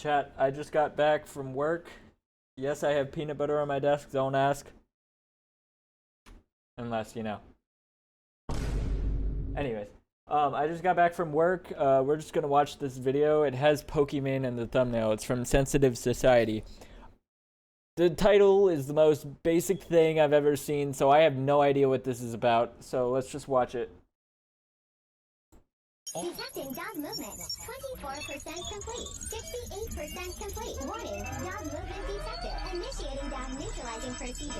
Chat, I just got back from work. Yes, I have peanut butter on my desk. Don't ask. Unless, you know. Anyways, I just got back from work. We're just gonna watch this video. It has Pokimane in the thumbnail. It's from Sensitive Society. The title is the most basic thing I've ever seen, so I have no idea what this is about. So let's just watch it. Detecting dog movement. 24% complete. 68% complete. Warning. Dog movement detected. Initiating dog neutralizing procedure.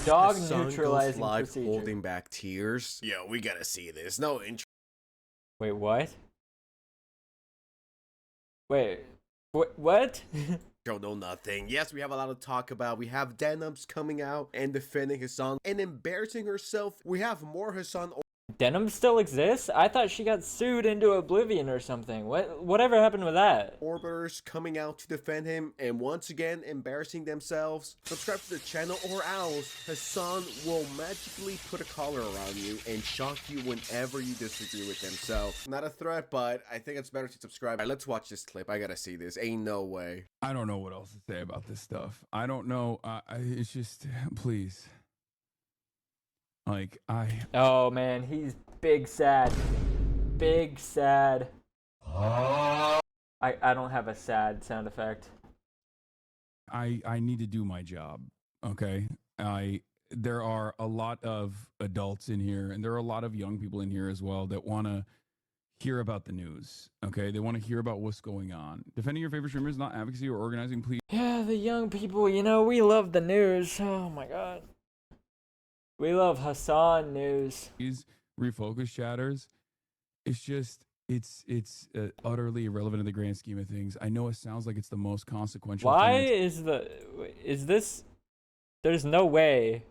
Dog Hasan neutralizing goes live procedure. holding back tears. Yo, we gotta see this. No intro. Wait, what? Wait, what? No nothing. Yes, we have a lot to talk about. We have Denims coming out and defending Hasan and embarrassing herself. We have more Hasan. Denim still exists? I thought she got sued into oblivion or something. Whatever happened with that? Orbiters coming out to defend him and once again embarrassing themselves. Subscribe to the channel or else Hasan will magically put a collar around you and shock you whenever you disagree with him. So, not a threat, but I think it's better to subscribe. Alright, let's watch this clip. I gotta see this. Ain't no way. I don't know what else to say about this stuff. I don't know. It's just, please. Like, Oh man, he's big sad. Big sad. I don't have a sad sound effect. I need to do my job. Okay. There are a lot of adults in here, and there are a lot of young people in here as well that want to hear about the news. Okay. They want to hear about what's going on. Defending your favorite streamers, not advocacy or organizing, please. Yeah, the young people, you know, we love the news. Oh my god. We love Hasan news. Refocus chatters. It's just, it's utterly irrelevant in the grand scheme of things. I know it sounds like it's the most consequential. Why is this? There's no way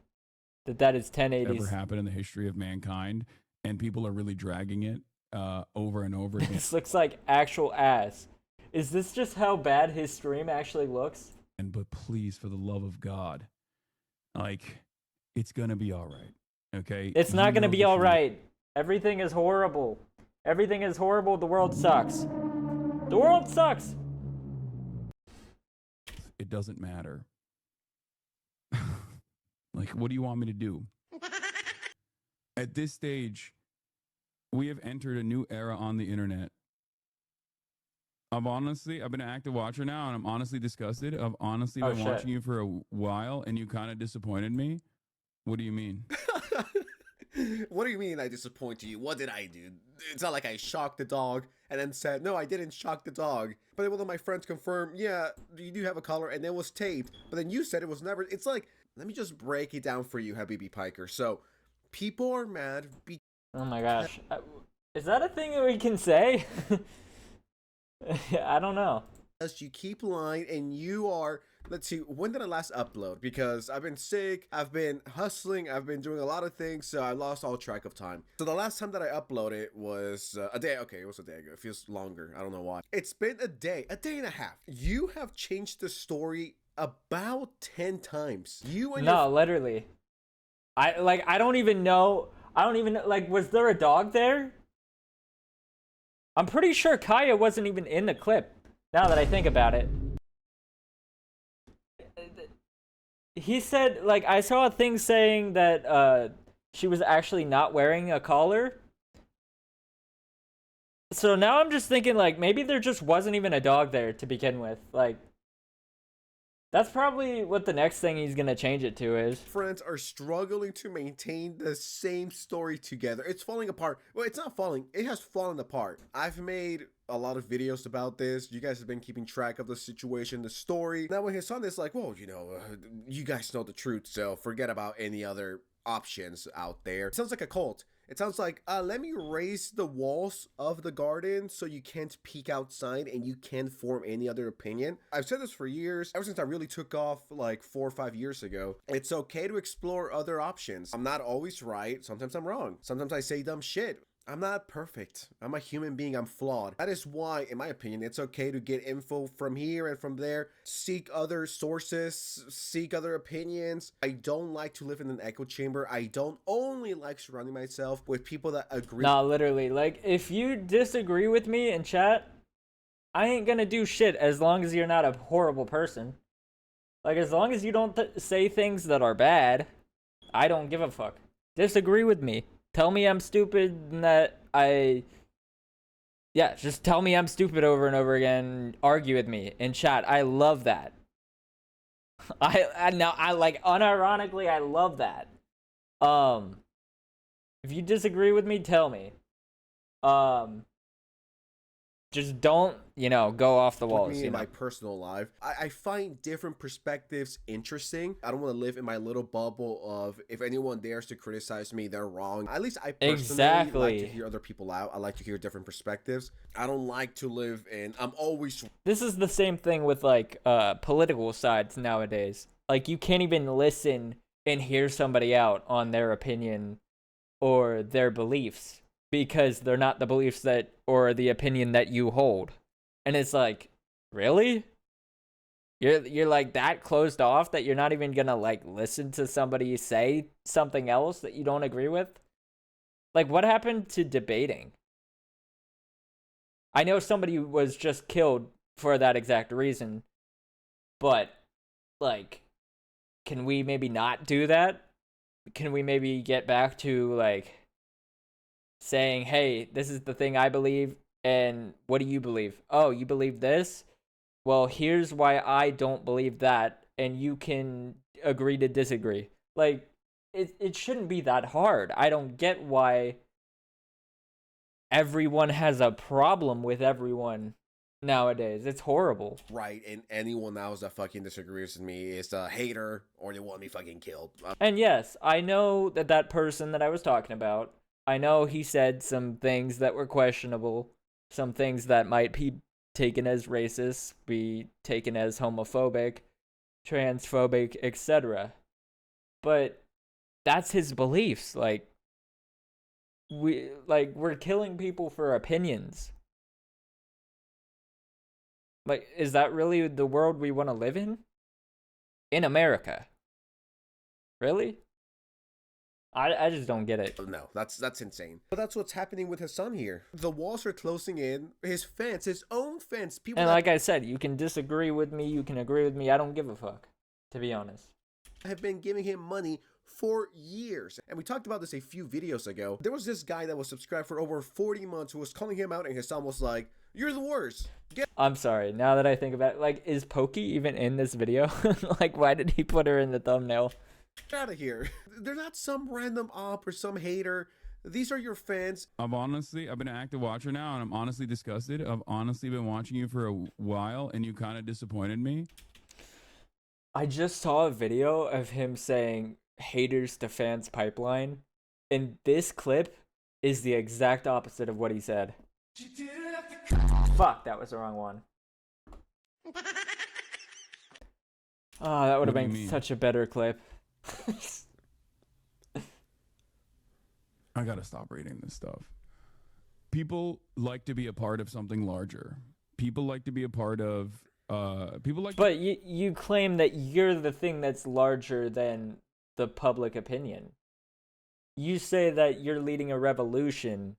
that is 1080s. Ever happened in the history of mankind, and people are really dragging it over and over again. This looks like actual ass. Is this just how bad his stream actually looks? But please, for the love of God, like, it's gonna be all right. Okay. It's not gonna be all right. Everything is horrible. Everything is horrible. The world sucks. The world sucks. It doesn't matter. Like, what do you want me to do? At this stage, we have entered a new era on the internet. I've been an active watcher now, and I'm honestly disgusted. I've honestly been watching you for a while, and you kind of disappointed me. What do you mean? What do you mean I disappointed you? What did I do? It's not like I shocked the dog and then said, no, I didn't shock the dog. But then one of my friends confirmed, yeah, you do have a collar, and it was taped. But then you said it was never. It's like, let me just break it down for you, Habibi Piker. So, people are mad Oh my gosh. Is that a thing that we can say? I don't know. Because you keep lying and you are... Let's see, when did I last upload? Because I've been sick, I've been hustling, I've been doing a lot of things, so I lost all track of time. So the last time that I uploaded was a day. Okay, it was a day ago. It feels longer. I don't know why. It's been a day and a half. You have changed the story about 10 times. No, literally. I don't even know. Like, was there a dog there? I'm pretty sure Kaya wasn't even in the clip, now that I think about it. He said, like, I saw a thing saying that she was actually not wearing a collar. So now I'm just thinking, like, maybe there just wasn't even a dog there to begin with. Like, that's probably what the next thing he's gonna change it to is. Friends are struggling to maintain the same story together. It's falling apart. Well, it's not falling. It has fallen apart. I've made a lot of videos about this. You guys have been keeping track of the situation, the story. Now when his son is like, well, you know, you guys know the truth, so forget about any other options out there. It sounds like a cult. It sounds like, let me raise the walls of the garden so you can't peek outside and you can't form any other opinion. I've said this for years, ever since I really took off like 4 or 5 years ago. It's okay to explore other options. I'm not always right. Sometimes I'm wrong. Sometimes I say dumb shit. I'm not perfect. I'm a human being. I'm flawed. That is why, in my opinion, it's okay to get info from here and from there. Seek other sources. Seek other opinions. I don't like to live in an echo chamber. I don't only like surrounding myself with people that agree. Nah, literally. Like, if you disagree with me in chat, I ain't gonna do shit as long as you're not a horrible person. Like, as long as you don't say things that are bad, I don't give a fuck. Disagree with me. Tell me I'm stupid and that yeah, just tell me I'm stupid over and over again. Argue with me in chat. I love that. I like, unironically, I love that. If you disagree with me, tell me. Just don't, go off the walls. Me in my personal life, I find different perspectives interesting. I don't want to live in my little bubble of, if anyone dares to criticize me, they're wrong. At least I personally like to hear other people out. I like to hear different perspectives. I don't like to live in, I'm always... This is the same thing with, like, political sides nowadays. Like, you can't even listen and hear somebody out on their opinion or their beliefs, because they're not the beliefs that, or the opinion that you hold. And it's like, really? You're like that closed off that you're not even gonna, like, listen to somebody say something else that you don't agree with? Like, what happened to debating? I know somebody was just killed for that exact reason, but, like, can we maybe not do that? Can we maybe get back to, like, saying, hey, this is the thing I believe, and what do you believe? Oh, you believe this? Well, here's why I don't believe that, and you can agree to disagree. Like, it shouldn't be that hard. I don't get why everyone has a problem with everyone nowadays. It's horrible. Right, and anyone else that fucking disagrees with me is a hater, or they want me fucking killed. And yes, I know that person that I was talking about, I know he said some things that were questionable, some things that might be taken as racist, be taken as homophobic, transphobic, etc. But that's his beliefs. Like, we're killing people for opinions. Like, is that really the world we want to live in? In America? Really? I just don't get it. No, that's insane. But that's what's happening with Hasan here. The walls are closing in. His fans, his own fans, people. And like I said, you can disagree with me, you can agree with me. I don't give a fuck, to be honest. Have been giving him money for years. And we talked about this a few videos ago. There was this guy that was subscribed for over 40 months who was calling him out, and Hasan was like, "You're the worst. I'm sorry, now that I think about it, like, is Poki even in this video? Like, why did he put her in the thumbnail? Get out of here." They're not some random op or some hater. These are your fans. I've been an active watcher now, and I'm honestly disgusted. I've honestly been watching you for a while, and you kind of disappointed me. I just saw a video of him saying haters to fans pipeline, and this clip is the exact opposite of what he said. Fuck, that was the wrong one. Oh, that would have been such a better clip. I gotta stop reading this stuff. People like to be a part of something larger. People like to be a part of, But you claim that you're the thing that's larger than the public opinion. You say that you're leading a revolution,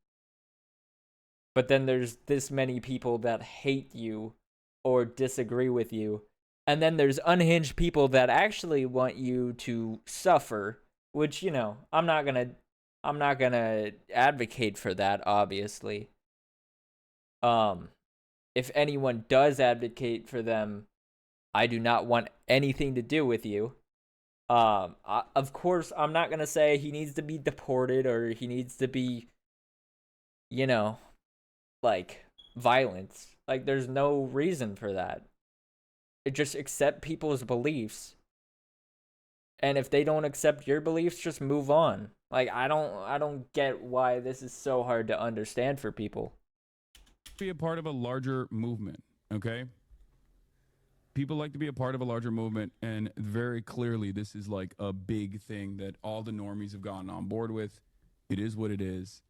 but then there's this many people that hate you or disagree with you. And then there's unhinged people that actually want you to suffer, which, I'm not gonna advocate for that, obviously. If anyone does advocate for them, I do not want anything to do with you. Of course, I'm not gonna say he needs to be deported or he needs to be, like, violence. Like, there's no reason for that. Just accept people's beliefs. And if they don't accept your beliefs, just move on. Like, I don't get why this is so hard to understand for people. Be a part of a larger movement, okay? People like to be a part of a larger movement, and very clearly this is like a big thing that all the normies have gotten on board with. It is what it is.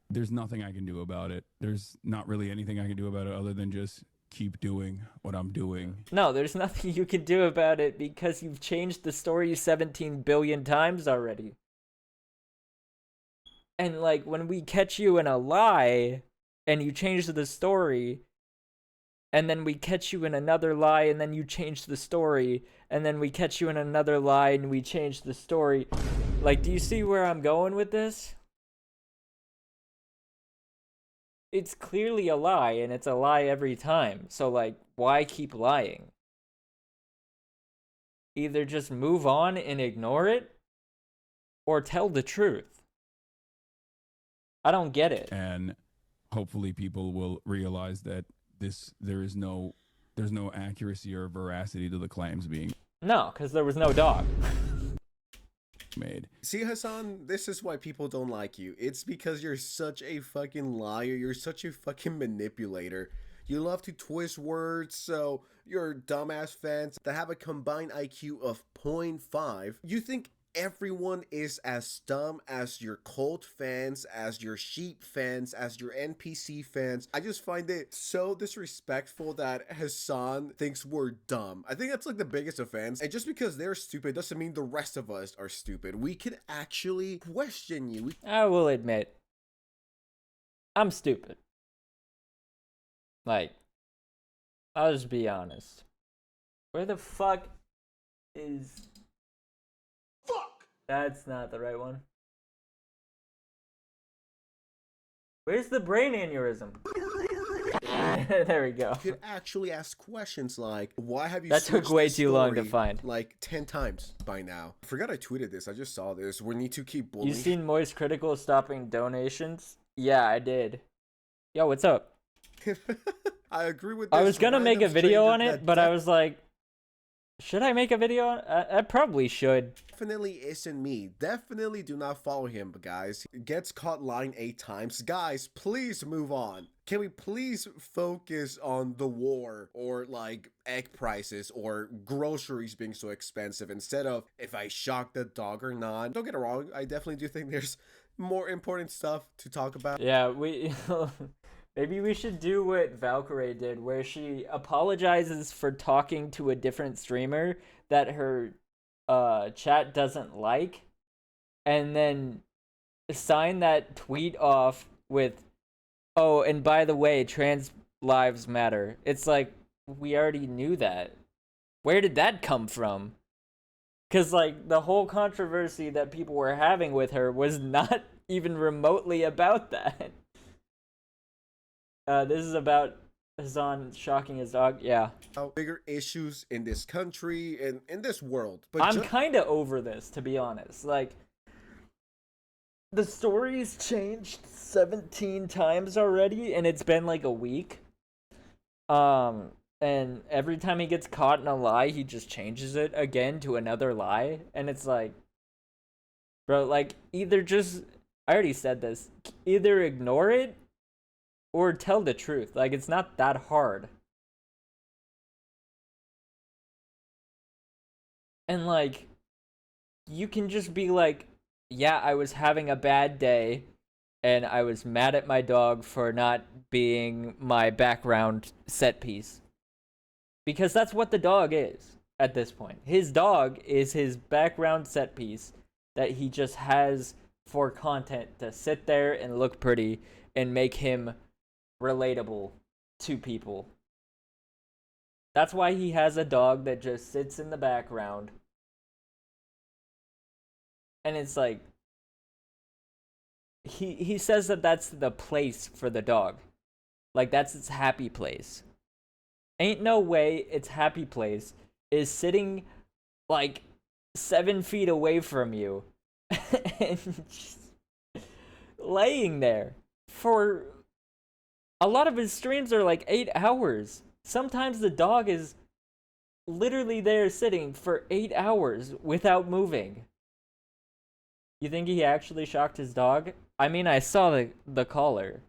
There's nothing I can do about it. There's not really anything I can do about it other than just keep doing what I'm doing. No, there's nothing you can do about it because you've changed the story 17 billion times already. And, like, when we catch you in a lie and you change the story, and then we catch you in another lie, and then you change the story, and then we catch you in another lie, and we change the story. Like, do you see where I'm going with this? It's clearly a lie, and it's a lie every time. So, like, why keep lying? Either just move on and ignore it, or tell the truth. I don't get it. And hopefully people will realize that there's no accuracy or veracity to the claims being No, because there was no dog. made. See, Hasan, this is why people don't like you. It's because you're such a fucking liar. You're such a fucking manipulator. You love to twist words, so your dumbass fans that have a combined IQ of 0.5, you think everyone is as dumb as your cult fans, as your sheep fans, as your NPC fans. I just find it so disrespectful that Hasan thinks we're dumb. I think that's like the biggest offense. And just because they're stupid doesn't mean the rest of us are stupid. We can actually question you. I will admit, I'm stupid. Like, I'll just be honest. Where the fuck is... Fuck! That's not the right one. Where's the brain aneurysm? There we go. You could actually ask questions like, why have you That took switched way the too long to story find. like 10 times by now? I forgot I tweeted this. I just saw this. We need to keep bullying. You seen Moist Critical stopping donations? Yeah, I did. Yo, what's up? I agree with this. I was gonna make a random video stranger on it, that but I was like, should I make a video on it? I probably should. definitely isn't me. Definitely do not follow him, guys. He gets caught lying 8 times. Guys, please move on. Can we please focus on the war or like egg prices or groceries being so expensive instead of if I shocked the dog or not? Don't get it wrong. I definitely do think there's more important stuff to talk about. Yeah, we maybe we should do what Valkyrie did, where she apologizes for talking to a different streamer that her chat doesn't like, and then sign that tweet off with, "Oh, and by the way, trans lives matter." It's like, we already knew that. Where did that come from? Because, like, the whole controversy that people were having with her was not even remotely about that. This is about Hasan shocking his dog. Yeah. Bigger issues in this country and in this world. But I'm kind of over this, to be honest. Like, the story's changed 17 times already, and it's been like a week. And every time he gets caught in a lie, he just changes it again to another lie. And it's like, bro, like, either just, I already said this, either ignore it or tell the truth. Like, it's not that hard. And, like, you can just be like, yeah, I was having a bad day, and I was mad at my dog for not being my background set piece. Because that's what the dog is at this point. His dog is his background set piece that he just has for content to sit there and look pretty and make him relatable to people. That's why he has a dog that just sits in the background. And it's like, he says that that's the place for the dog. Like, that's its happy place. Ain't no way its happy place is sitting like 7 feet away from you and just laying there for a lot of his streams are like 8 hours. Sometimes the dog is literally there sitting for 8 hours without moving. You think he actually shocked his dog? I mean, I saw the collar.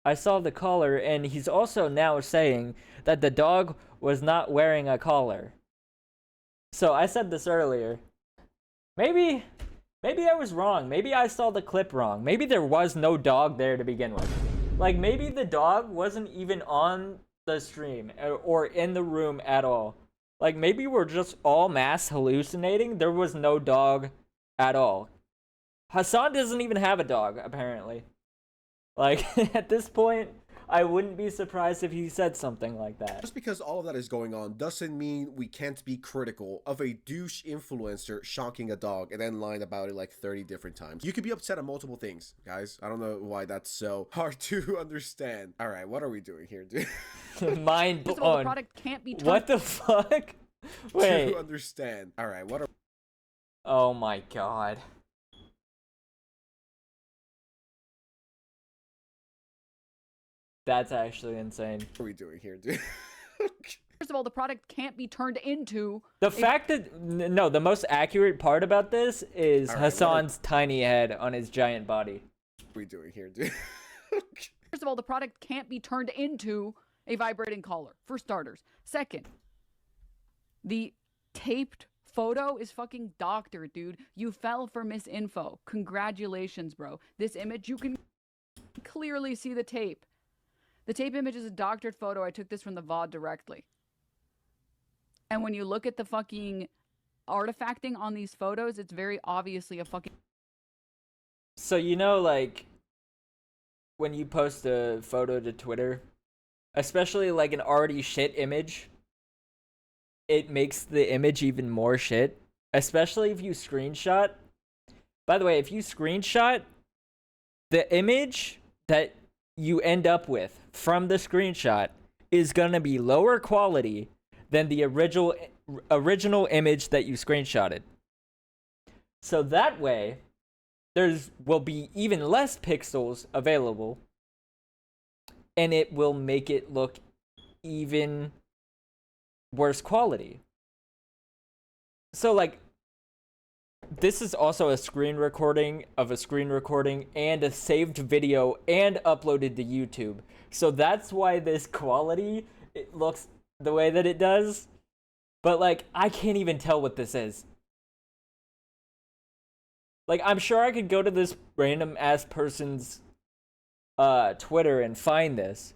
I saw the collar, and he's also now saying that the dog was not wearing a collar. So I said this earlier. Maybe I was wrong. Maybe I saw the clip wrong. Maybe there was no dog there to begin with. Like, maybe the dog wasn't even on the stream or in the room at all. Like, maybe we're just all mass hallucinating. There was no dog at all. Hasan doesn't even have a dog, apparently. Like, at this point, I wouldn't be surprised if he said something like that. Just because all of that is going on doesn't mean we can't be critical of a douche influencer shocking a dog and then lying about it like 30 different times. You could be upset at multiple things, guys. I don't know why that's so hard to understand. All right, what are we doing here, dude? Mind First of all, the blown. product can't be turned. What the fuck? Wait. To understand. All right, what are Oh my god. That's actually insane. we doing here, dude? First of all, the product can't be turned into. The fact that no, the most accurate part about this is All right, Hasan's tiny head on his giant body. What are we doing here, dude? First of all, the product can't be turned into a vibrating collar, for starters. Second, the taped photo is fucking doctored, dude. You fell for misinfo. Congratulations, bro. This image, you can clearly see the tape. The tape image is a doctored photo. I took this from the VOD directly. And when you look at the fucking artifacting on these photos, it's very obviously a fucking... So you know, like, when you post a photo to Twitter, especially like an already shit image, it makes the image even more shit. Especially if you screenshot. By the way, if you screenshot, the image that you end up with from the screenshot is gonna be lower quality than the original image that you screenshotted. So that way, will be even less pixels available, and it will make it look even worse quality. So like, this is also a screen recording of a screen recording and a saved video and uploaded to YouTube. So that's why this quality, it looks the way that it does. But like, I can't even tell what this is. Like, I'm sure I could go to this random ass person's Twitter and find this.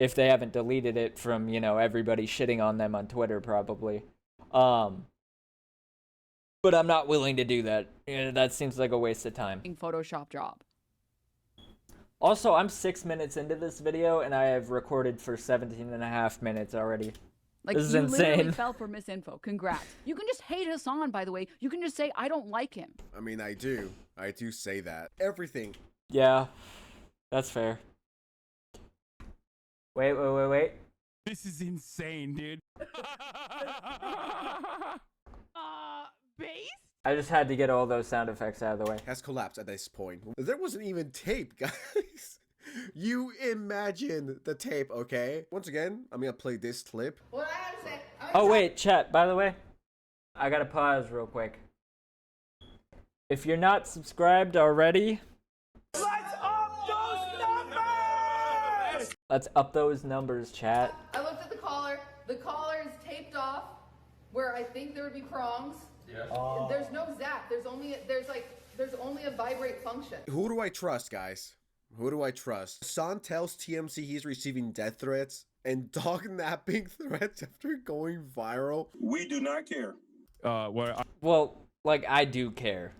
If they haven't deleted it from, you know, everybody shitting on them on Twitter, probably. But I'm not willing to do that. Yeah, that seems like a waste of time. Photoshop job. Also, I'm 6 minutes into this video, and I have recorded for 17 and a half minutes already. Like, This is you insane. literally fell for misinfo. Congrats. You can just hate Hasan, by the way. You can just say, I don't like him. I mean, I do say that. Everything. Yeah, that's fair. Wait. This is insane, dude. Base? I just had to get all those sound effects out of the way. Has collapsed at this point. There wasn't even tape, guys. You imagine the tape, okay? Once again, I'm gonna play this clip. What I gotta say. Oh wait, chat, by the way, I gotta pause real quick. If you're not subscribed already, let's up those numbers, chat. I looked at the collar. The collar is taped off where I think there would be prongs. Yeah. There's no zap. There's only a vibrate function. Who do I trust, guys? Who do I trust? Hasan tells TMZ he's receiving death threats and dog napping threats after going viral. We do not care. Well, like, I do care.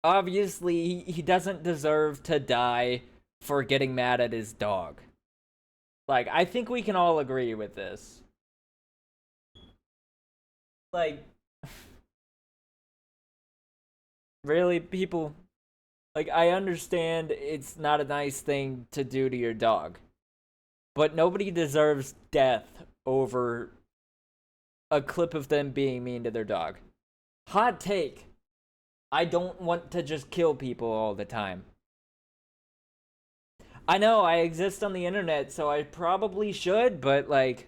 Obviously, he doesn't deserve to die for getting mad at his dog. Like, I think we can all agree with this. Like, really, people, like, I understand it's not a nice thing to do to your dog, but nobody deserves death over a clip of them being mean to their dog. Hot take. I don't want to just kill people all the time. I know I exist on the internet, so I probably should, but like,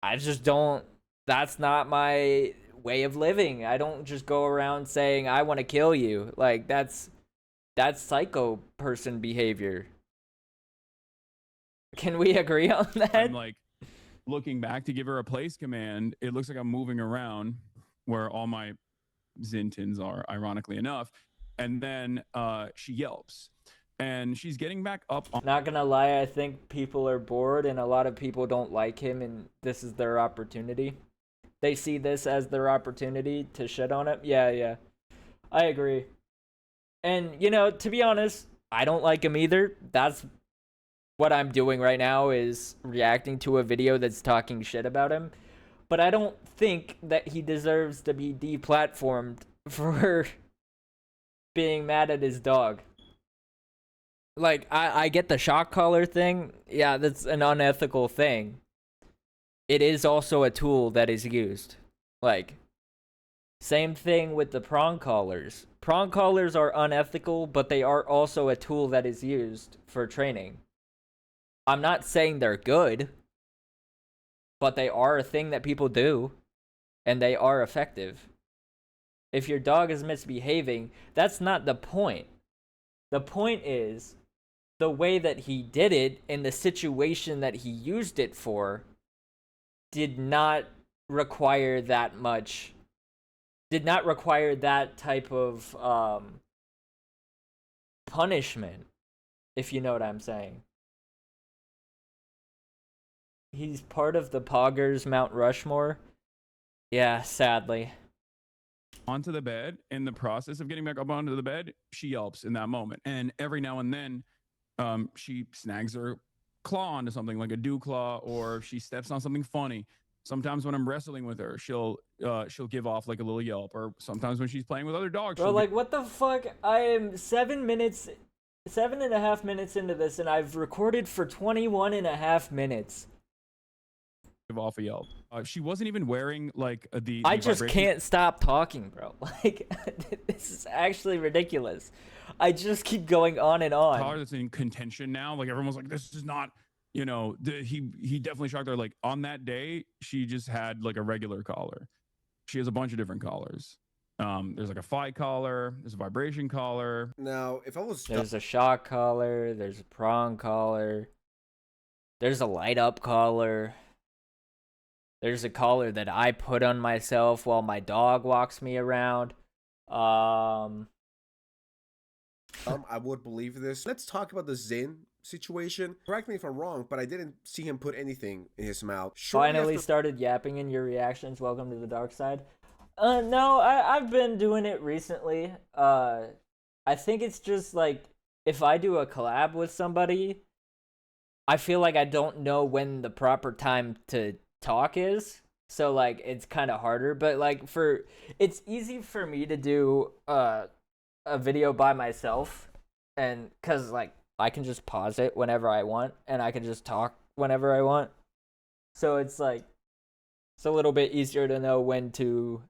I just don't, that's not my way of living. I don't just go around saying I want to kill you. Like, that's psycho person behavior. Can we agree on that? I'm like looking back to give her a place command. It looks like I'm moving around where all my Zintons are, ironically enough. And then she yelps. And she's getting back up on... Not gonna lie, I think people are bored and a lot of people don't like him, and this is their opportunity. They see this as their opportunity to shit on him. Yeah. I agree. And, you know, to be honest, I don't like him either. That's what I'm doing right now is reacting to a video that's talking shit about him. But I don't think that he deserves to be deplatformed for being mad at his dog. Like, I get the shock collar thing. Yeah, that's an unethical thing. It is also a tool that is used. Like, same thing with the prong collars. Prong collars are unethical, but they are also a tool that is used for training. I'm not saying they're good, but they are a thing that people do, and they are effective. If your dog is misbehaving, that's not the point. The point is the way that he did it and the situation that he used it for did not require that type of punishment, if you know what I'm saying. He's part of the Poggers Mount Rushmore. Yeah, sadly. Onto the bed. In the process of getting back up onto the bed, she yelps in that moment. And every now and then, she snags her claw onto something like a dew claw, or she steps on something funny. Sometimes when I'm wrestling with her, she'll give off like a little yelp, or sometimes when she's playing with other dogs. Bro, like, what the fuck? I am 7.5 minutes into this, and I've recorded for 21.5 minutes. Give off a yelp. She wasn't even wearing like the I just vibration. can't stop talking, bro. Like, this is actually ridiculous. I just keep going on and on. Collar that's in contention now. Like, everyone's like, this is not, you know, he definitely shocked her. Like, on that day, she just had like a regular collar. She has a bunch of different collars. There's like a fight collar, there's a vibration collar. Now, if I was There's a shock collar, there's a prong collar, there's a light up collar. There's a collar that I put on myself while my dog walks me around. I would believe this. Let's talk about the Zin situation. Correct me if I'm wrong, but I didn't see him put anything in his mouth. Finally started yapping in your reactions. Welcome to the dark side. No, I've been doing it recently. I think it's just like, if I do a collab with somebody, I feel like I don't know when the proper time to talk is, so like it's kind of harder. But like, it's easy for me to do a video by myself, and because like I can just pause it whenever I want, and I can just talk whenever I want, so it's like it's a little bit easier to know when to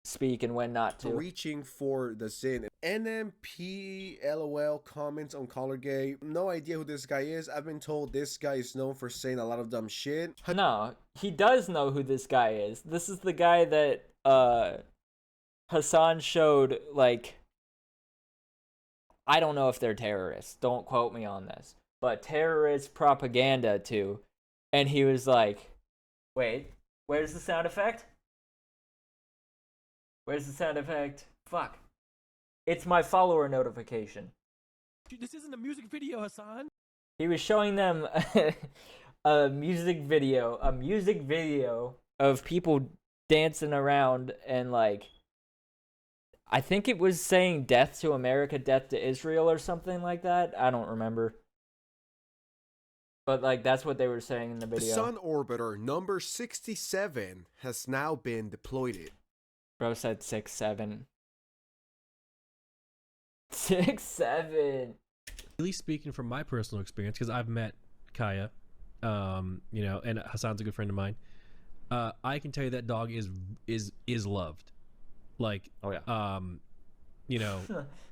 speak and when not to. Reaching for the Zin. NMP LOL comments on Collargate. No idea who this guy is. I've been told this guy is known for saying a lot of dumb shit. No, he does know who this guy is. This is the guy that Hasan showed, like, I don't know if they're terrorists, don't quote me on this, but terrorist propaganda to. And he was like, wait, where's the sound effect? Where's the sound effect? Fuck. It's my follower notification. This isn't a music video, Hasan. He was showing them a music video of people dancing around, and like, I think it was saying death to America, death to Israel, or something like that. I don't remember. But like, that's what they were saying in the video. The Sun Orbiter number 67 has now been deployed. Bro said 6'7". 6'7". Really speaking from my personal experience, because I've met Kaya, you know, and Hasan's a good friend of mine. I can tell you that dog is loved. Like, Oh yeah. You know,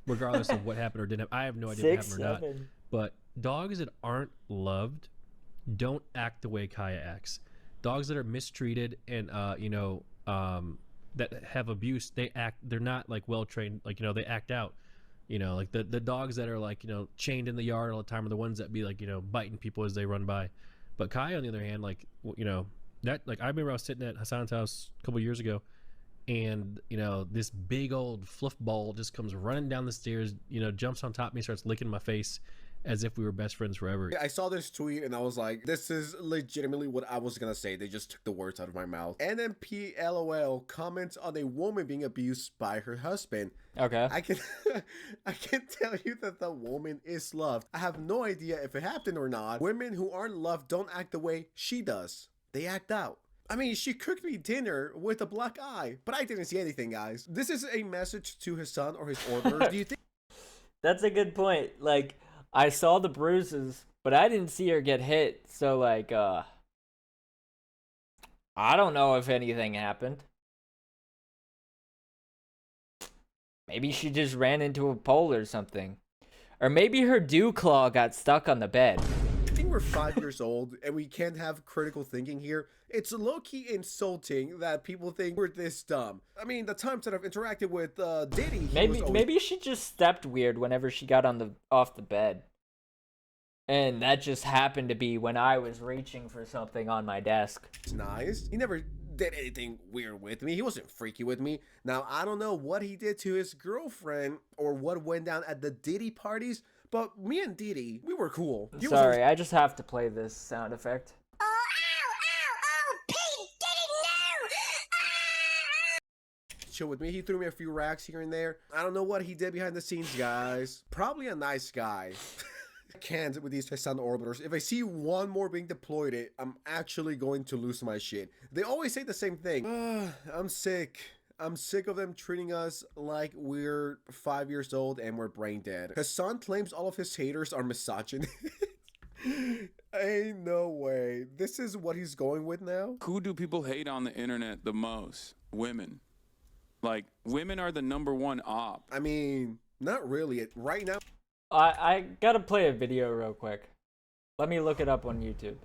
regardless of what happened or didn't happen. I have no idea what happened or not. 6'7". But dogs that aren't loved don't act the way Kaya acts. Dogs that are mistreated and you know, that have abuse, they're not like well trained, like, you know, they act out. You know, like the dogs that are like, you know, chained in the yard all the time are the ones that be like, you know, biting people as they run by. But Kaya, on the other hand, like, you know, that, like, I remember I was sitting at Hasan's house a couple years ago, and, you know, this big old fluff ball just comes running down the stairs, you know, jumps on top of me, starts licking my face, as if we were best friends forever. I saw this tweet and I was like, this is legitimately what I was gonna say. They just took the words out of my mouth. NMPLOL comments on a woman being abused by her husband. Okay. I can I can tell you that the woman is loved. I have no idea if it happened or not. Women who aren't loved don't act the way she does. They act out. I mean, she cooked me dinner with a black eye, but I didn't see anything, guys. This is a message to his son or his order. Do you think That's a good point. Like, I saw the bruises, but I didn't see her get hit. So, like, I don't know if anything happened. Maybe she just ran into a pole or something. Or maybe her dew claw got stuck on the bed. I think we're 5 years old and we can't have critical thinking here? It's low-key insulting that people think we're this dumb. I mean, the times that I've interacted with Diddy, he was always Maybe she just stepped weird whenever she got on off the bed. And that just happened to be when I was reaching for something on my desk. nice. He never did anything weird with me. He wasn't freaky with me. Now, I don't know what he did to his girlfriend or what went down at the Diddy parties, but me and Diddy, we were cool. He was Sorry, I just have to play this sound effect. chill with me. He threw me a few racks here and there. I don't know what he did behind the scenes, guys. Probably a nice guy. I can't with these Hasan orbiters. If I see one more being deployed, I'm actually going to lose my shit. They always say the same thing. I'm sick. I'm sick of them treating us like we're 5 years old and we're brain dead. Hasan claims all of his haters are misogynist. Ain't no way. This is what he's going with now? Who do people hate on the internet the most? Women. Like, women are the #1 op. I mean, not really. Right now, I gotta play a video real quick. Let me look it up on YouTube.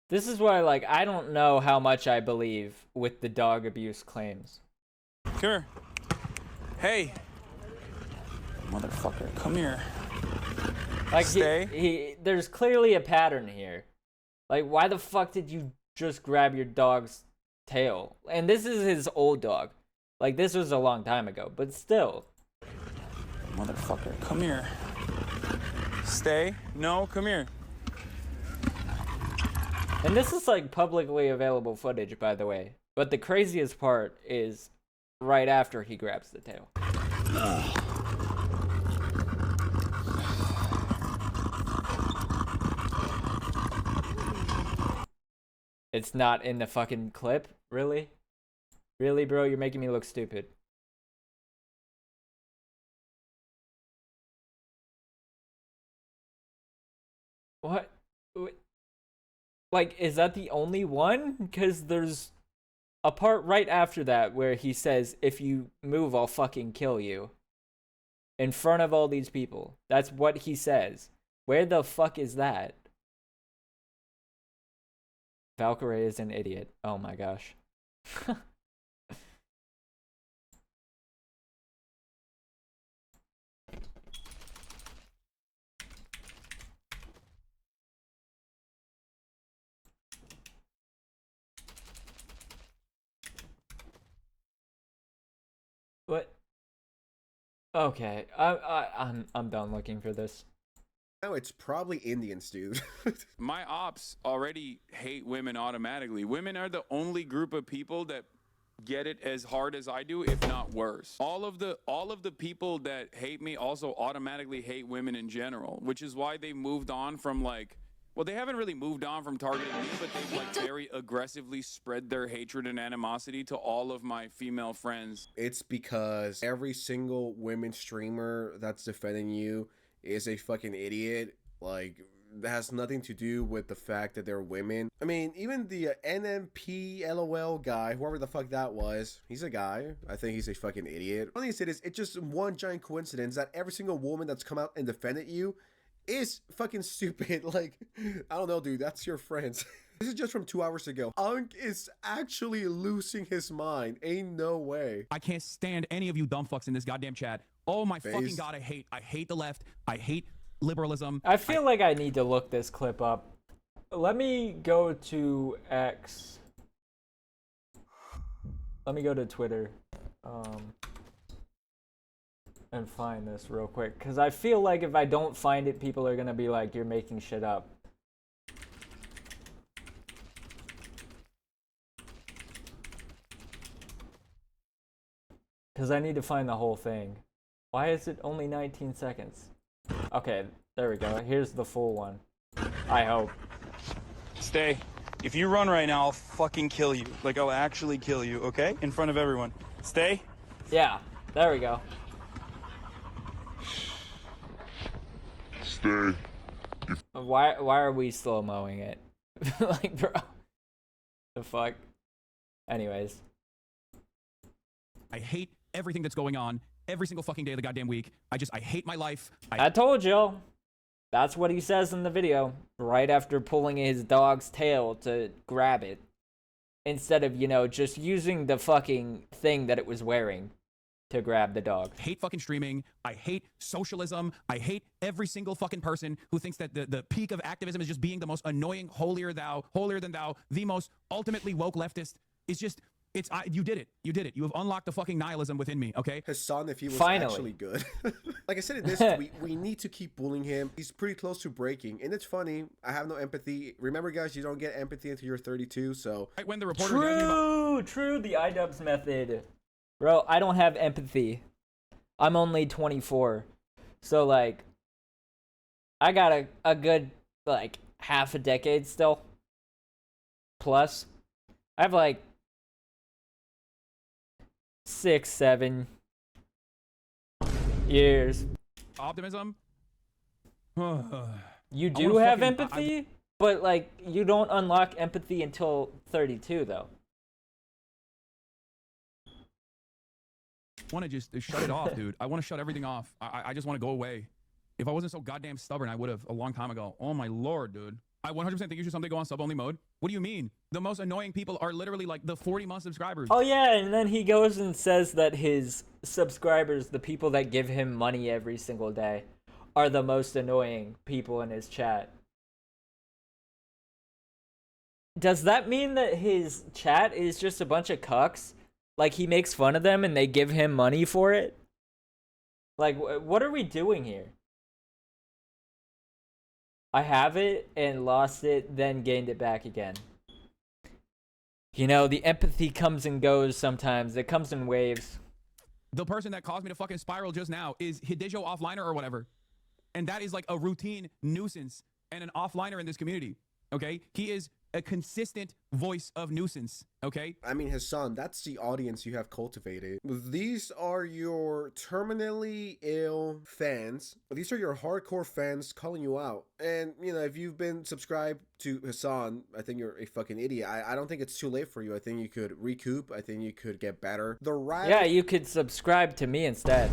This is why, like, I don't know how much I believe with the dog abuse claims. Come here. Hey. Motherfucker, come here. Like, Stay. there's clearly a pattern here. Like, why the fuck did you just grab your dog's tail? And this is his old dog. Like, this was a long time ago, but still. Motherfucker, come here. Stay. No, come here. And this is like publicly available footage, by the way. But the craziest part is right after he grabs the tail. It's not in the fucking clip? Really? Really, bro? You're making me look stupid. What? Like, is that the only one? Because there's a part right after that where he says, if you move, I'll fucking kill you. In front of all these people. That's what he says. Where the fuck is that? Valkyrie is an idiot. Oh my gosh. What? Okay, I'm done looking for this. now it's probably Indians, dude. My ops already hate women automatically. Women are the only group of people that get it as hard as I do, if not worse. All of the people that hate me also automatically hate women in general, which is why they moved on from, like, well, they haven't really moved on from targeting me, but they've, like, very aggressively spread their hatred and animosity to all of my female friends. It's because every single women streamer that's defending you is a fucking idiot. Like, that has nothing to do with the fact that they're women. I mean, even the NMP LOL guy, whoever the fuck that was, he's a guy. I think he's a fucking idiot. All I said is, it's just one giant coincidence that every single woman that's come out and defended you is fucking stupid. Like, I don't know, dude, that's your friends. This is just from 2 hours ago. Unk is actually losing his mind. Ain't no way. I can't stand any of you dumb fucks in this goddamn chat. Oh my fucking Phased. god, I hate the left. I hate liberalism. I feel like I need to look this clip up. Let me go to X. Let me go to Twitter. And find this real quick. Because I feel like if I don't find it, people are going to be like, you're making shit up. Because I need to find the whole thing. Why is it only 19 seconds? Okay, there we go. Here's the full one. I hope. Stay. If you run right now, I'll fucking kill you. Like, I'll actually kill you, okay? In front of everyone. Stay. Yeah, there we go. Stay. Why are we slow-moing it? Like, bro. The fuck? Anyways. I hate everything that's going on every single fucking day of the goddamn week. I hate my life. I told y'all. That's what he says in the video. Right after pulling his dog's tail to grab it. Instead of, you know, just using the fucking thing that it was wearing to grab the dog. Hate fucking streaming. I hate socialism. I hate every single fucking person who thinks that the peak of activism is just being the most annoying, holier than thou, the most ultimately woke leftist. It's just, you did it. You did it. You have unlocked the fucking nihilism within me, okay? Hasan, if he was Finally. actually good. Like I said in this tweet, we need to keep bullying him. He's pretty close to breaking. And it's funny, I have no empathy. Remember, guys, you don't get empathy until you're 32, so... Right when the reporter... True, the iDubbbz method. Bro, I don't have empathy. I'm only 24. So, like, I got a good, like, half a decade still. Plus. I have, like, 6, 7 years. Optimism? You do have empathy? But, like, you don't unlock empathy until 32, though. I want to just shut it off, dude. I want to shut everything off. I just want to go away. If I wasn't so goddamn stubborn, I would have a long time ago. Oh my lord, dude. I 100% think you should someday go on sub-only mode. What do you mean? The most annoying people are literally like the 40-month subscribers. Oh yeah, and then he goes and says that his subscribers, the people that give him money every single day, are the most annoying people in his chat. Does that mean that his chat is just a bunch of cucks? Like, he makes fun of them and they give him money for it? Like, what are we doing here? I have it and lost it, then gained it back again. You know, the empathy comes and goes sometimes. It comes in waves. The person that caused me to fucking spiral just now is Hidejo Offliner or whatever. And that is like a routine nuisance and an offliner in this community. Okay? He is a consistent voice of nuisance, okay? I mean, Hasan, that's the audience you have cultivated. These are your terminally ill fans. These are your hardcore fans calling you out. And, you know, if you've been subscribed to Hasan, I think you're a fucking idiot. I don't think it's too late for you. I think you could recoup. I think you could get better. Yeah, you could subscribe to me instead.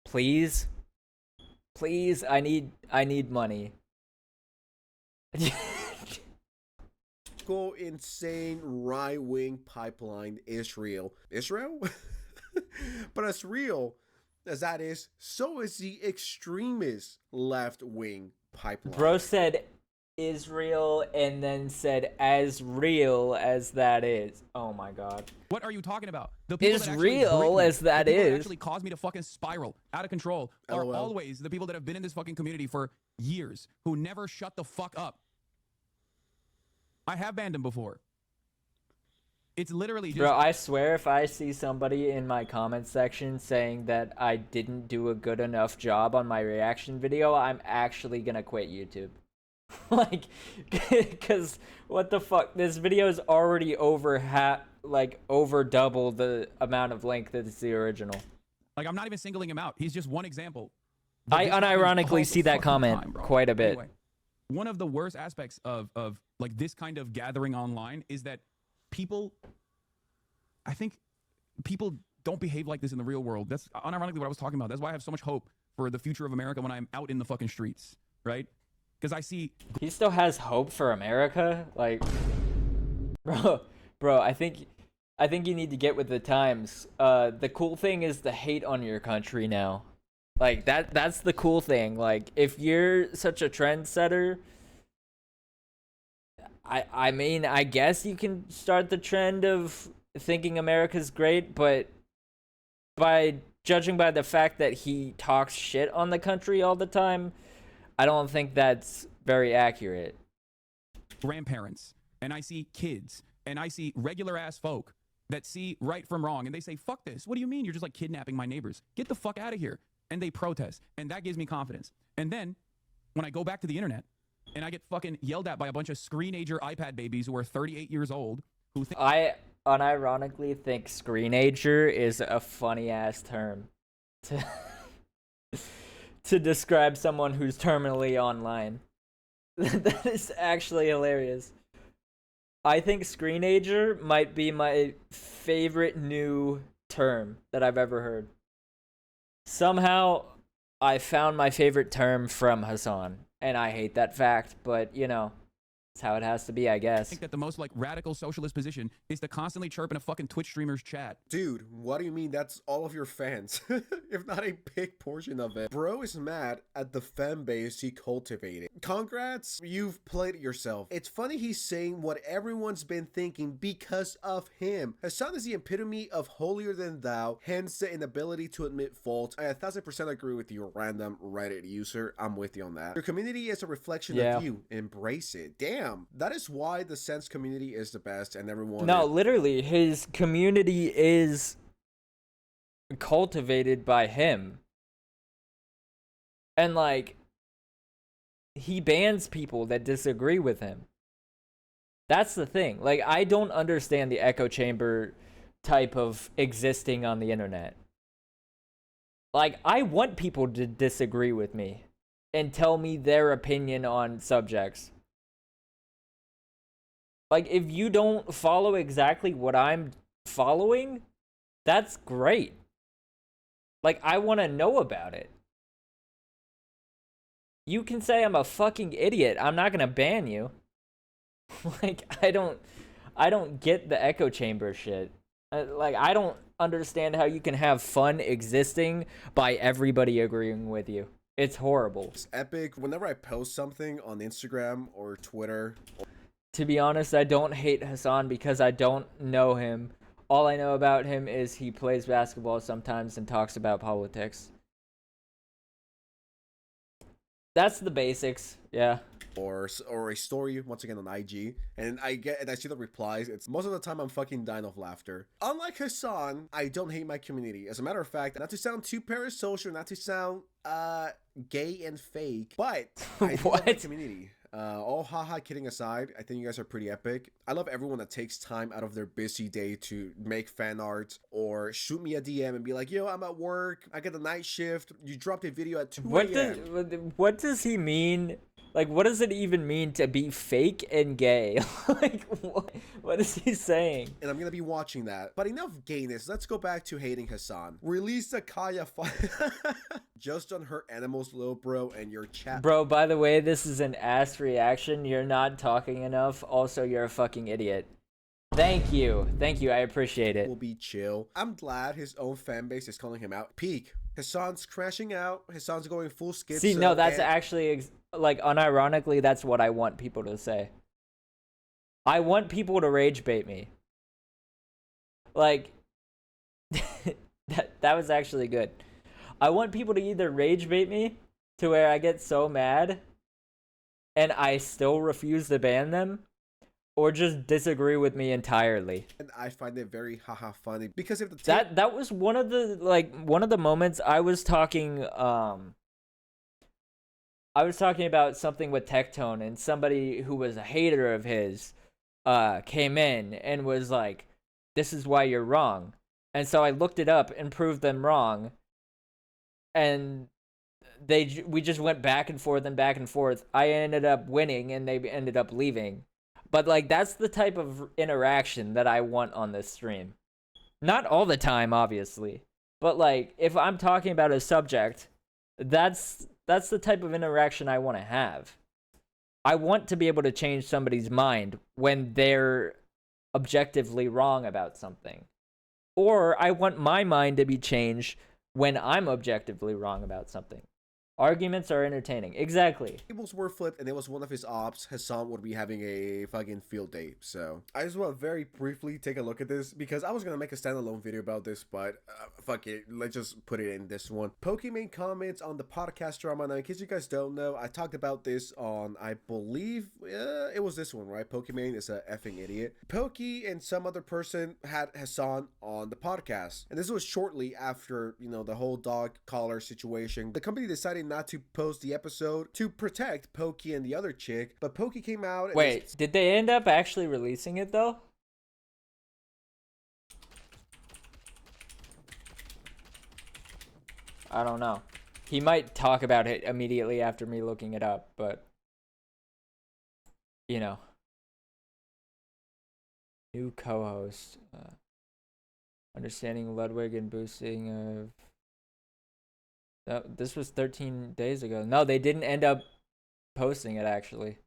Please? Please, I need money. Go insane right-wing pipeline Israel. But as real as that is, so is the extremist left-wing pipeline. Bro said Israel and then said as real as that is. Oh my god. What are you talking about? The people As that actually break real me, as that the people is. that actually caused me to fucking spiral out of control are LOL. always the people that have been in this fucking community for years who never shut the fuck up. I have banned him before. It's literally just... Bro, I swear if I see somebody in my comment section saying that I didn't do a good enough job on my reaction video, I'm actually gonna quit YouTube. Like, because what the fuck? This video is already over double the amount of length as the original. Like, I'm not even singling him out. He's just one example. I But this happens unironically all see the that fucking comment time, bro. quite a bit. Anyway, one of the worst aspects of like this kind of gathering online is that people, I think people don't behave like this in the real world. That's unironically what I was talking about. That's why I have so much hope for the future of America when I'm out in the fucking streets, right? Because I see... He still has hope for America? Like, bro, I think you need to get with the times. The cool thing is the hate on your country now. Like that's the cool thing. Like if you're such a trendsetter, I mean, I guess you can start the trend of thinking America's great, but by judging by the fact that he talks shit on the country all the time, I don't think that's very accurate. Grandparents, and I see kids, and I see regular ass folk that see right from wrong, and they say, fuck this. What do you mean? You're just like kidnapping my neighbors. Get the fuck out of here. And they protest, and that gives me confidence. And then when I go back to the internet and I get fucking yelled at by a bunch of screenager iPad babies who are 38 years old who think I unironically think screenager is a funny ass term to to describe someone who's terminally online. That is actually hilarious. I think screenager might be my favorite new term that I've ever heard. Somehow I found my favorite term from Hasan, and I hate that fact, but you know, it's how it has to be, I guess. that the most like radical socialist position is to constantly chirp in a fucking Twitch streamer's chat. Dude, what do you mean that's all of your fans? If not a big portion of it. Bro is mad at the fan base he cultivated. Congrats, you've played it yourself. It's funny he's saying what everyone's been thinking because of him. Hasan is the epitome of holier than thou, hence the inability to admit fault. I 1000% agree with you, random Reddit user. I'm with you on that. Your community is a reflection of you. Embrace it. Damn. That is why the Sense community is the best and everyone. No, literally, his community is cultivated by him. And like, he bans people that disagree with him. That's the thing. Like, I don't understand the echo chamber type of existing on the internet. Like, I want people to disagree with me and tell me their opinion on subjects. Like, if you don't follow exactly what I'm following, that's great. Like, I want to know about it. You can say I'm a fucking idiot. I'm not going to ban you. Like, I don't get the echo chamber shit. Like, I don't understand how you can have fun existing by everybody agreeing with you. It's horrible. It's epic. Whenever I post something on Instagram or Twitter... To be honest, I don't hate Hasan because I don't know him. All I know about him is he plays basketball sometimes and talks about politics. That's the basics, yeah. Or a story once again on IG, and I see the replies. It's most of the time I'm fucking dying of laughter. Unlike Hasan, I don't hate my community. As a matter of fact, not to sound too parasocial, not to sound gay and fake, but I do love my community. All haha kidding aside, I think you guys are pretty epic. I love everyone that takes time out of their busy day to make fan art or shoot me a DM and be like, yo, I'm at work, I get the night shift, you dropped a video at 2 a.m. What does he mean? Like, what does it even mean to be fake and gay? Like, what is he saying? And I'm gonna be watching that. But enough gayness. Let's go back to hating Hasan. Release the Kaya just on her animals, little bro, and your chat. Bro, by the way, this is an ass reaction. You're not talking enough. Also, you're a fucking idiot. Thank you. Thank you. I appreciate it. Will be chill. I'm glad his own fan base is calling him out. Peak. Hasan's crashing out. Hasan's going full schizo. See, no, that's actually, like, unironically, that's what I want people to say. I want people to rage bait me. Like, that was actually good. I want people to either rage bait me to where I get so mad and I still refuse to ban them, or just disagree with me entirely. And I find it very haha funny because if the that was one of the moments I was talking about something with Tectone, and somebody who was a hater of his came in and was like, this is why you're wrong. And so I looked it up and proved them wrong, and we just went back and forth and back and forth. I ended up winning and they ended up leaving. But, like, that's the type of interaction that I want on this stream. Not all the time, obviously. But, like, if I'm talking about a subject, that's the type of interaction I want to have. I want to be able to change somebody's mind when they're objectively wrong about something. Or I want my mind to be changed when I'm objectively wrong about something. Arguments are entertaining. Exactly. Tables were flipped and it was one of his ops. Hasan would be having a fucking field day. So I just want to very briefly take a look at this because I was going to make a standalone video about this, but fuck it. Let's just put it in this one. Pokimane comments on the podcast drama. Now, in case you guys don't know, I talked about this on, I believe, it was this one, right? Pokimane is a effing idiot. Pokey and some other person had Hasan on the podcast. And this was shortly after, you know, the whole dog collar situation. The company decided not to post the episode to protect Pokey and the other chick, but Pokey came out and Wait, did they end up actually releasing it though? I don't know. He might talk about it immediately after me looking it up, but you know. New co-host. Understanding Ludwig and boosting of... This was 13 days ago. No, they didn't end up posting it, actually.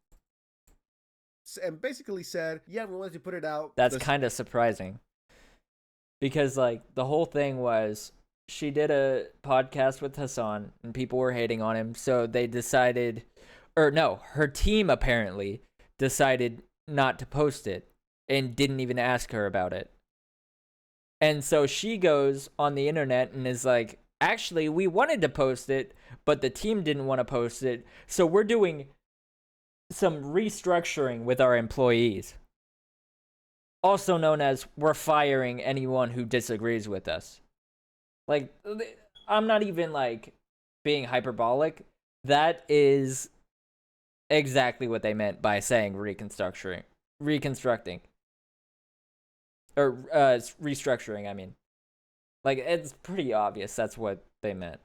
and basically said, yeah, we wanted to put it out. That's kind of surprising. Because, like, the whole thing was she did a podcast with Hasan and people were hating on him. So they decided, or no, her team apparently decided not to post it and didn't even ask her about it. And so she goes on the internet and is like, actually, we wanted to post it, but the team didn't want to post it. So we're doing some restructuring with our employees. Also known as we're firing anyone who disagrees with us. Like, I'm not even, like, being hyperbolic. That is exactly what they meant by saying reconstructing. Or restructuring, I mean. Like, it's pretty obvious that's what they meant.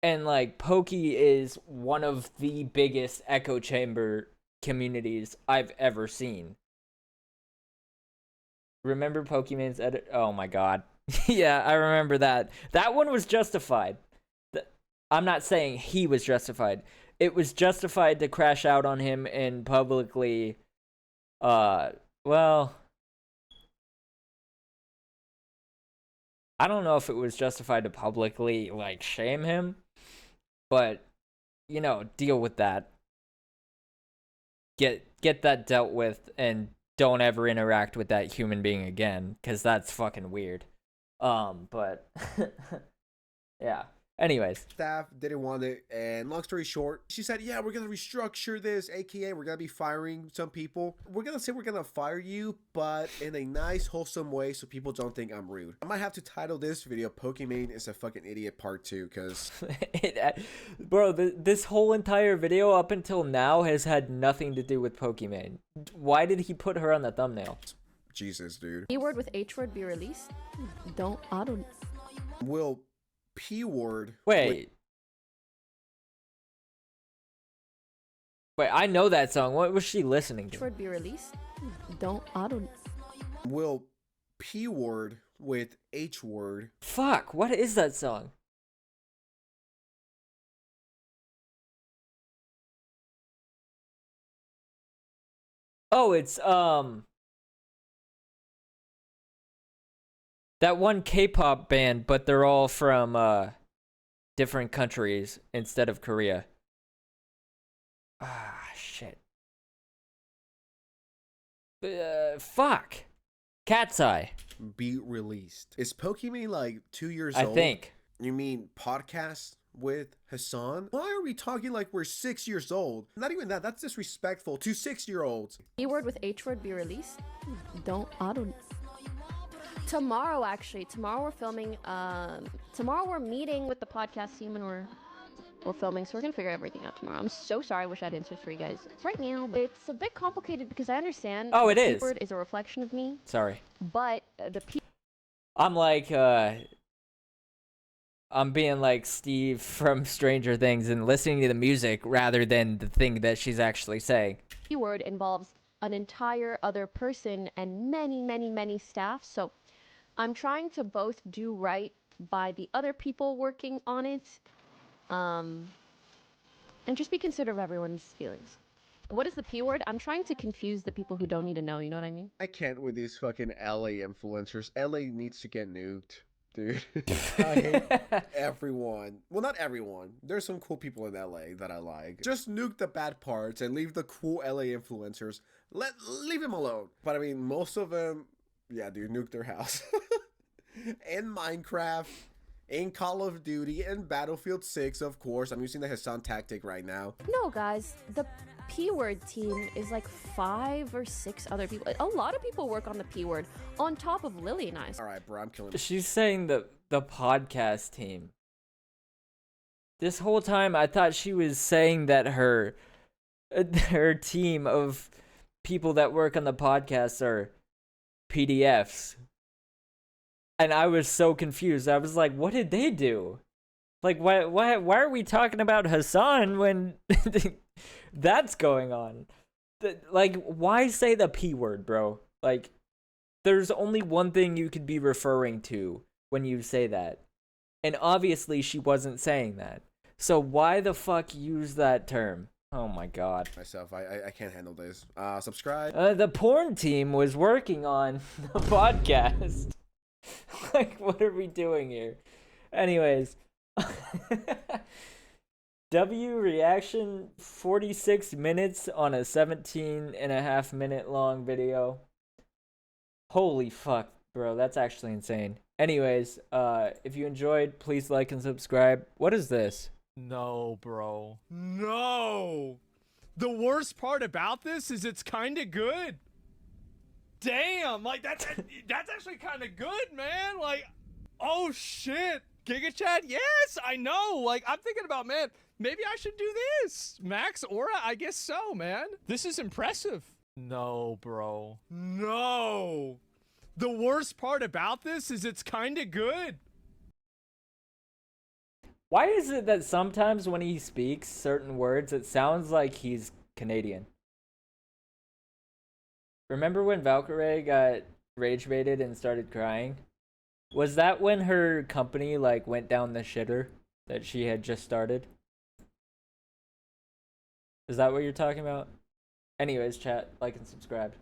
And, like, Pokey is one of the biggest echo chamber communities I've ever seen. Remember Pokimane's edit? Oh my god. Yeah, I remember that. That one was justified. I'm not saying he was justified. It was justified to crash out on him and publicly, well, I don't know if it was justified to publicly, like, shame him, but, you know, deal with that. Get that dealt with and don't ever interact with that human being again, because that's fucking weird. But, yeah. Anyways. Staff didn't want it, and long story short, she said, yeah, we're gonna restructure this, aka we're gonna be firing some people. We're gonna say we're gonna fire you, but in a nice, wholesome way so people don't think I'm rude. I might have to title this video Pokimane is a fucking idiot part 2, because bro, this whole entire video up until now has had nothing to do with Pokimane. Why did he put her on the thumbnail? Jesus, dude. E-word with H-word be released? I don't... Will P-word... Wait, I know that song. What was she listening to? H-word be released? I don't... Will P-word with H-word... Fuck, what is that song? Oh, it's, that one K-pop band, but they're all from, different countries instead of Korea. Ah, shit. Fuck. Cat's Eye. Be released. Is Pokimane like 2 years I old? think. You mean podcast with Hasan? Why are we talking like we're 6 years old? Not even that. That's disrespectful to 6-year-olds. E-word with H-word be released? I don't... Tomorrow, actually. Tomorrow we're filming, tomorrow we're meeting with the podcast team and we're filming, so we're gonna figure everything out tomorrow. I'm so sorry, I wish I had answers for you guys right now, but it's a bit complicated because I understand. Oh, it is. Word is a reflection of me. Sorry. But I'm like, I'm being like Steve from Stranger Things and listening to the music rather than the thing that she's actually saying. P-word involves an entire other person and many staff, so I'm trying to both do right by the other people working on it, and just be considerate of everyone's feelings. What is the P-word? I'm trying to confuse the people who don't need to know, you know what I mean? I can't with these fucking LA influencers. LA needs to get nuked. dude. I hate everyone. Well, not everyone. There's some cool people in LA that I like. Just nuke the bad parts and leave the cool LA influencers. Leave them alone. But I mean, most of them, yeah, dude, nuke their house. In Minecraft, in Call of Duty, and Battlefield 6, of course. I'm using the Hasan tactic right now. No, guys, the P-word team is like 5 or 6 other people. A lot of people work on the P-word on top of Lily and I. All right, bro, I'm killing. She's saying the podcast team. This whole time, I thought she was saying that her team of people that work on the podcast are PDFs. And I was so confused. I was like, what did they do? Like, why are we talking about Hasan when that's going on? Like, why say the P word, bro? Like, there's only one thing you could be referring to when you say that. And obviously she wasn't saying that. So why the fuck use that term? Oh my god. Myself, I can't handle this. Subscribe. The porn team was working on the podcast. Like, what are we doing here? Anyways. W reaction 46 minutes on a 17.5-minute long video. Holy fuck, bro. That's actually insane. Anyways, if you enjoyed, please like and subscribe. What is this? No, bro. No! The worst part about this is it's kind of good. Damn, like that's actually kind of good, man. Like, oh shit. Giga Chat, yes, I know. Like, I'm thinking about, man, maybe I should do this. Max Aura, I guess so, man. This is impressive. No, bro. No. The worst part about this is it's kind of good. Why is it that sometimes when he speaks certain words, it sounds like he's Canadian? Remember when Valkyrie got rage baited and started crying? Was that when her company like went down the shitter that she had just started? Is that what you're talking about? Anyways, chat, like and subscribe.